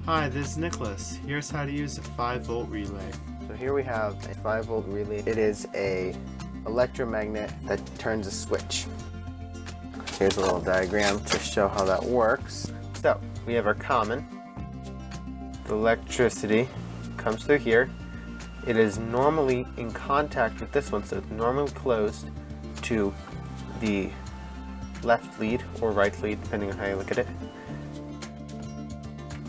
Hi, this is Nicholas. Here's how to use a 5-volt relay. So here we have a 5-volt relay. It is a electromagnet that turns a switch. Here's a little diagram to show how that works. So we have our common. The electricity comes through here. It is normally in contact with this one, so it's normally closed to the left lead or right lead, depending on how you look at it.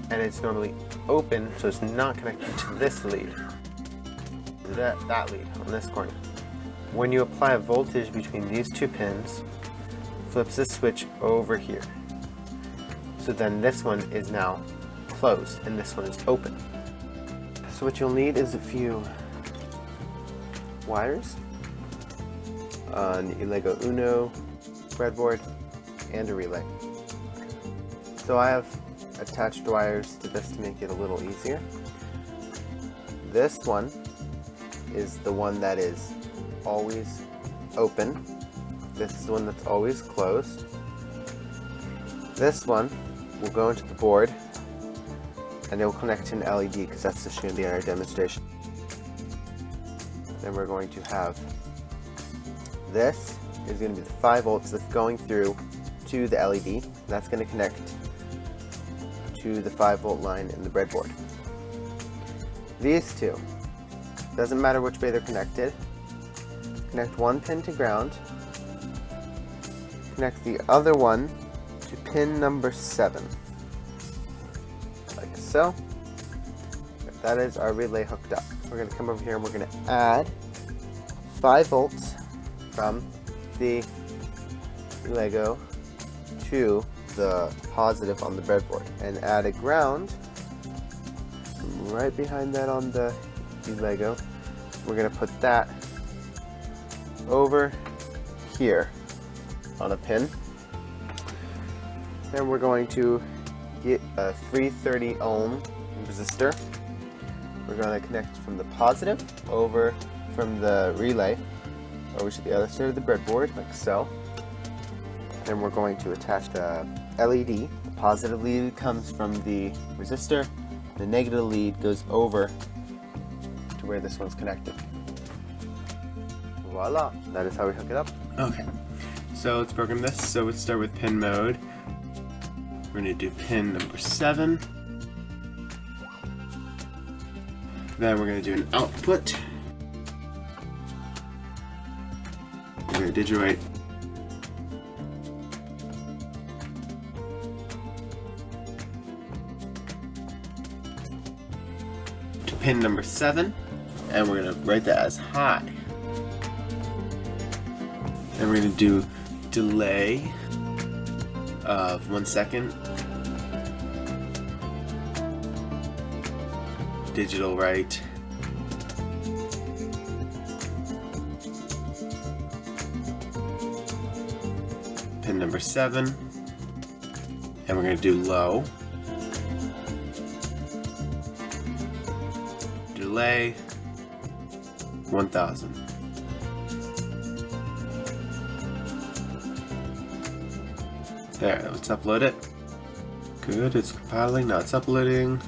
And it's normally open, so it's not connected to this lead. That lead on this corner. When you apply a voltage between these two pins, flips this switch over here. So then this one is now closed and this one is open. So what you'll need is a few wires, an Lego Uno breadboard, and a relay. So I have attached wires to this to make it a little easier. This one is the one that is always open. This is the one that's always closed. This one will go into the board and it will connect to an LED because that's just going to be our demonstration. Then we're going to have this is going to be the 5 volts that's going through to the LED. That's going to connect to the 5-volt line in the breadboard. These two, doesn't matter which way they're connected, connect one pin to ground, connect the other one to pin number 7, like so. That is our relay hooked up. We're going to come over here and we're going to add 5 volts from the Lego to the positive on the breadboard and add a ground right behind that on the Lego. We're going to put that over here on a pin. Then we're going to get a 330 ohm resistor. We're going to connect from the positive over from the relay over to the other side of the breadboard, like so. Then we're going to attach the LED. The positive lead comes from the resistor. The negative lead goes over to where this one's connected. Voila! That is how we hook it up. Okay, so let's program this. So let's start with pin mode. We're going to do pin number 7. Then we're going to do an output. We're going to digitwrite to pin number 7, and we're going to write that as high. Then we're going to do delay of 1 second. Digital write. Pin number 7. And we're going to do low. Delay 1000. There, let's upload it. Good, it's compiling, now it's uploading.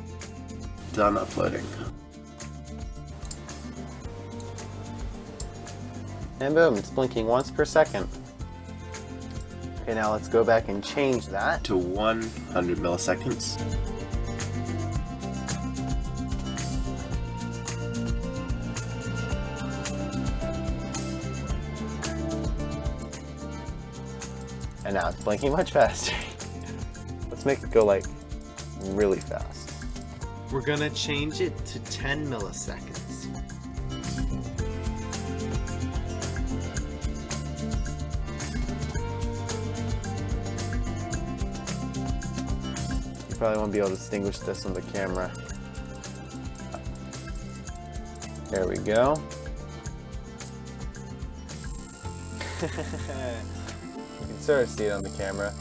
Done uploading. And boom, it's blinking once per second. Okay, now let's go back and change that To 100 milliseconds. and now it's blinking much faster. Let's make it go like really fast. We're gonna change it to 10 milliseconds. You probably won't be able to distinguish this on the camera. There we go. You can sort of see it on the camera.